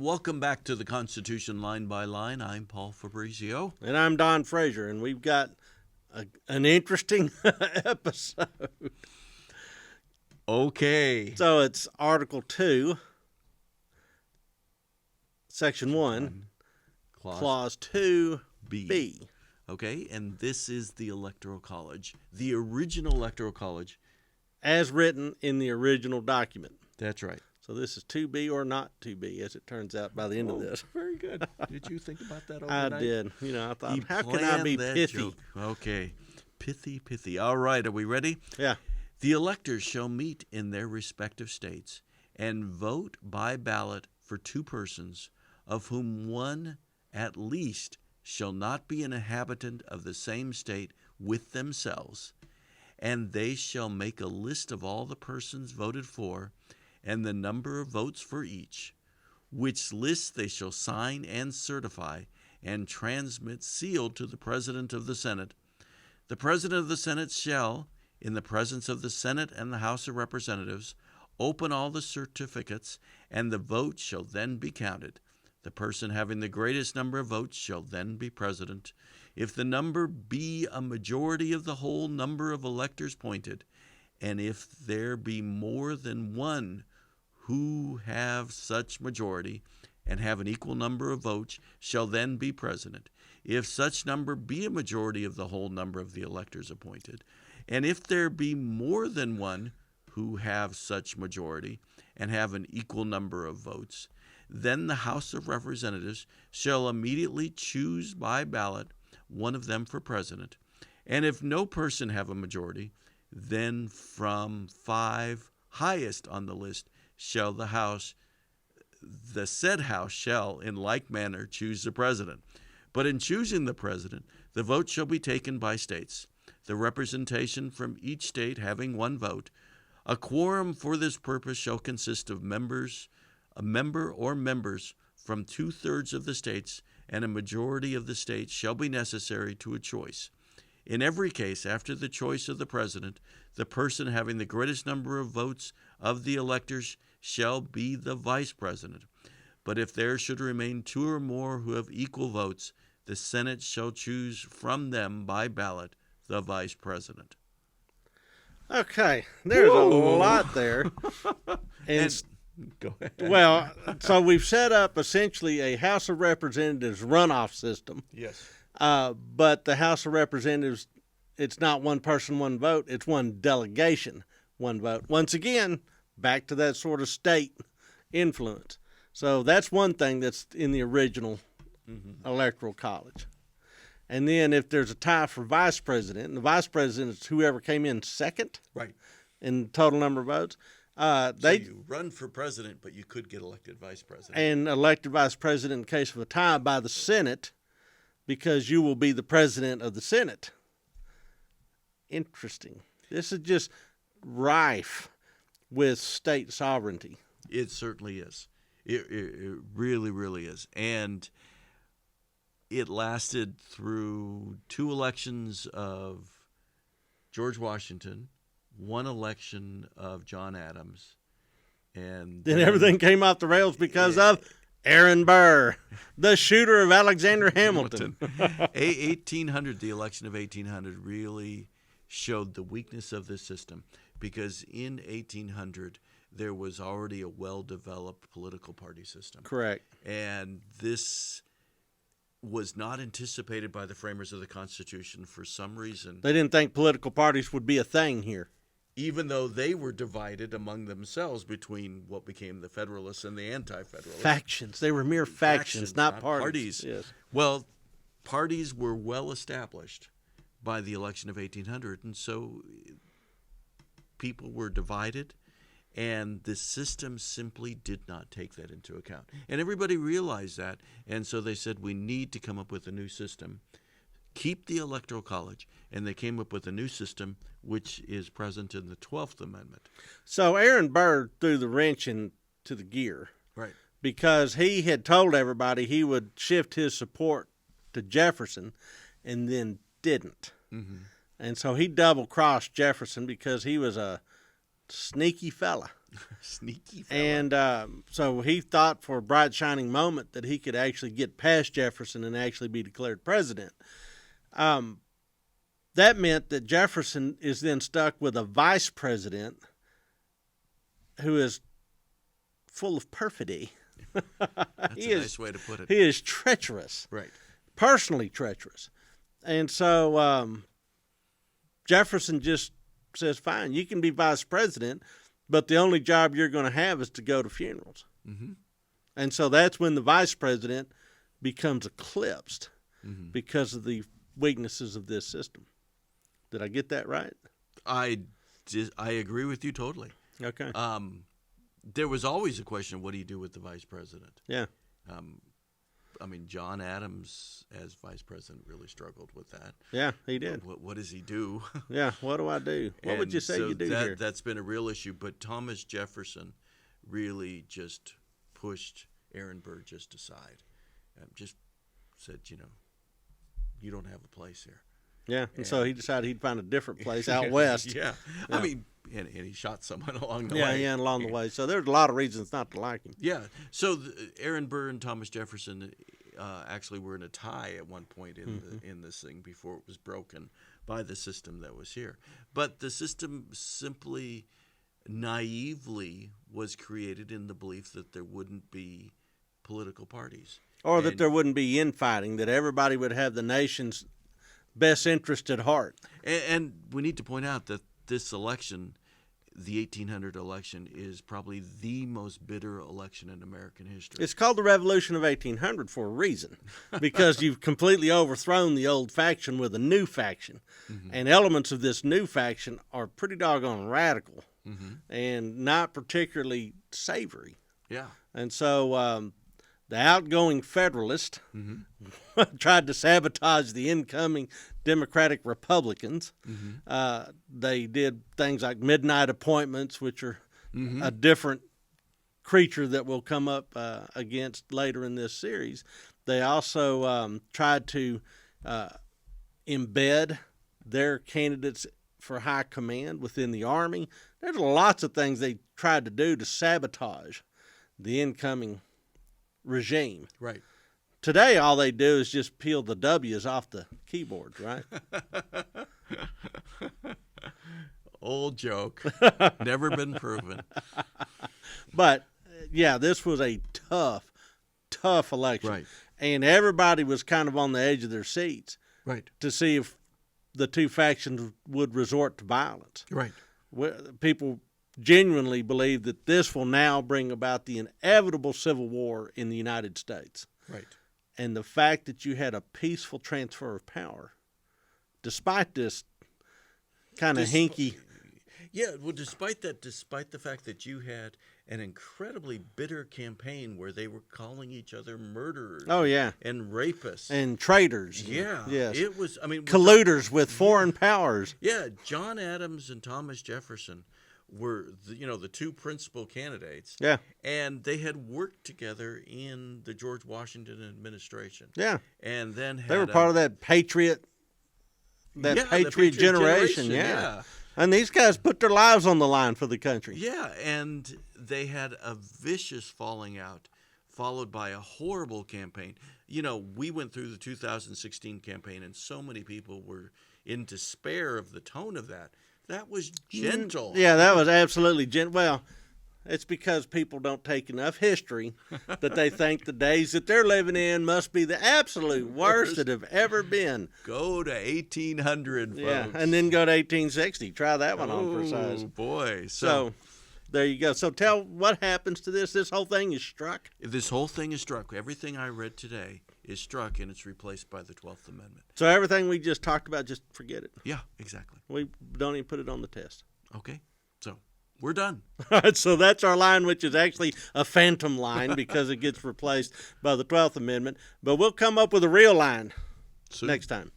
welcome back to the Constitution Line by Line. I'm Paul Fabrizio. And I'm Don Frazier, and we've got an interesting episode. Okay. So it's Article 2, Section 1, Clause 2B. Okay, and this is the Electoral College, the original Electoral College. As written in the original document. That's right. So this is 2B or not 2B, as it turns out by the end of this. Very good. Did you think about that overnight? I did. I thought, how can I planned be that pithy? joke. Okay. Pithy. All right, are we ready? Yeah. The electors shall meet in their respective states and vote by ballot for two persons, of whom one at least shall not be an inhabitant of the same state with themselves, and they shall make a list of all the persons voted for, and the number of votes for each, which list they shall sign and certify, and transmit sealed to the President of the Senate. The President of the Senate shall, in the presence of the Senate and the House of Representatives, open all the certificates, and the vote shall then be counted. The person having the greatest number of votes shall then be president. If the number be a majority of the whole number of electors appointed, and if there be more than one who have such majority and have an equal number of votes, shall then be president. If such number be a majority of the whole number of the electors appointed, and if there be more than one who have such majority and have an equal number of votes, then the House of Representatives shall immediately choose by ballot one of them for president. And if no person have a majority, then from 5 highest on the list shall the said House shall in like manner choose the president. But in choosing the president, the vote shall be taken by states, the representation from each state having one vote. A quorum for this purpose shall consist of a member or members from 2/3 of the states, and a majority of the states shall be necessary to a choice. In every case, after the choice of the president, the person having the greatest number of votes of the electors shall be the vice president. But if there should remain 2 or more who have equal votes, the Senate shall choose from them by ballot the vice president. Okay, there's a lot there. And go ahead. Well, so we've set up essentially a House of Representatives runoff system. Yes. But the House of Representatives, it's not one person, one vote. It's one delegation, one vote. Once again, back to that sort of state influence. So that's one thing that's in the original Electoral College. And then if there's a tie for vice president, and the vice president is whoever came in second in total number of votes, so you run for president, but you could get elected vice president. And elected vice president in case of a tie by the Senate, because you will be the president of the Senate. Interesting. This is just rife with state sovereignty. It certainly is. It really, really is. And it lasted through 2 elections of George Washington, 1 election of John Adams, and then everything came off the rails because of Aaron Burr, the shooter of Alexander Hamilton. 1800, the election of 1800 really showed the weakness of this system, because in 1800 there was already a well-developed political party system. Correct. And this was not anticipated by the framers of the Constitution for some reason. They didn't think political parties would be a thing here. Even though they were divided among themselves between what became the Federalists and the Anti-Federalists. Factions. They were mere factions, not parties. Yes. Well, parties were well established by the election of 1800, and so people were divided, and the system simply did not take that into account. And everybody realized that, and so they said, we need to come up with a new system. Keep the Electoral College, and they came up with a new system, which is present in the 12th Amendment. So Aaron Burr threw the wrench into the gear. Right. Because he had told everybody he would shift his support to Jefferson, and then didn't. And so he double-crossed Jefferson because he was a sneaky fella. Sneaky fella. And so he thought for a bright, shining moment that he could actually get past Jefferson and actually be declared president. That meant that Jefferson is then stuck with a vice president who is full of perfidy. That's a nice way to put it. He is treacherous. Right. Personally treacherous. And so Jefferson just says, fine, you can be vice president, but the only job you're going to have is to go to funerals. Mm-hmm. And so that's when the vice president becomes eclipsed because of the weaknesses of this system. Did I get that right? I agree with you totally. Okay. There was always a question, what do you do with the vice president? Yeah. I mean, John Adams, as vice president, really struggled with that. Yeah, he did. What does he do? Yeah, what do I do? What would you say you do here? That's been a real issue. But Thomas Jefferson really just pushed Aaron Burr just aside. Just said, you don't have a place here. Yeah, and so he decided he'd find a different place out west. Yeah. I mean, and he shot someone along the way. Yeah, along the way. So there's a lot of reasons not to like him. Yeah. So Aaron Burr and Thomas Jefferson actually were in a tie at one point in this thing before it was broken by the system that was here. But the system simply naively was created in the belief that there wouldn't be political parties. Or that there wouldn't be infighting, that everybody would have the nation's best interest at heart. And we need to point out that this election, the 1800 election, is probably the most bitter election in American history. It's called the Revolution of 1800 for a reason, because you've completely overthrown the old faction with a new faction. And elements of this new faction are pretty doggone radical and not particularly savory. Yeah. And so the outgoing Federalist tried to sabotage the incoming Democratic Republicans. They did things like midnight appointments, which are a different creature that we'll come up against later in this series. They also tried to embed their candidates for high command within the Army. There's lots of things they tried to do to sabotage the incoming regime. Right. Today, all they do is just peel the W's off the keyboard, right? Old joke. Never been proven. But, yeah, this was a tough election. Right. And everybody was kind of on the edge of their seats to see if the two factions would resort to violence. Right. People genuinely believe that this will now bring about the inevitable civil war in the United States. Right. And the fact that you had a peaceful transfer of power, despite this kind of hinky... Yeah, well, despite the fact that you had an incredibly bitter campaign where they were calling each other murderers. Oh, yeah. And rapists. And traitors. Yeah. Yes. It was, colluders with foreign powers. Yeah, John Adams and Thomas Jefferson were the two principal candidates. Yeah. And they had worked together in the George Washington administration. Yeah. And then they were part of that patriot generation. Yeah. And these guys put their lives on the line for the country. Yeah, and they had a vicious falling out, followed by a horrible campaign. We went through the 2016 campaign, and so many people were in despair of the tone of that. That was gentle. Yeah, that was absolutely gentle. Well, it's because people don't take enough history that they think the days that they're living in must be the absolute worst that have ever been. Go to 1800, folks. Yeah, and then go to 1860. Try that one on for size. Oh, boy. So there you go. So tell what happens to this. This whole thing is struck? This whole thing is struck. Everything I read today is struck, and it's replaced by the 12th Amendment. So everything we just talked about, just forget it. Yeah, exactly. We don't even put it on the test. Okay. So we're done. All right, so that's our line, which is actually a phantom line because it gets replaced by the 12th Amendment. But we'll come up with a real line next time.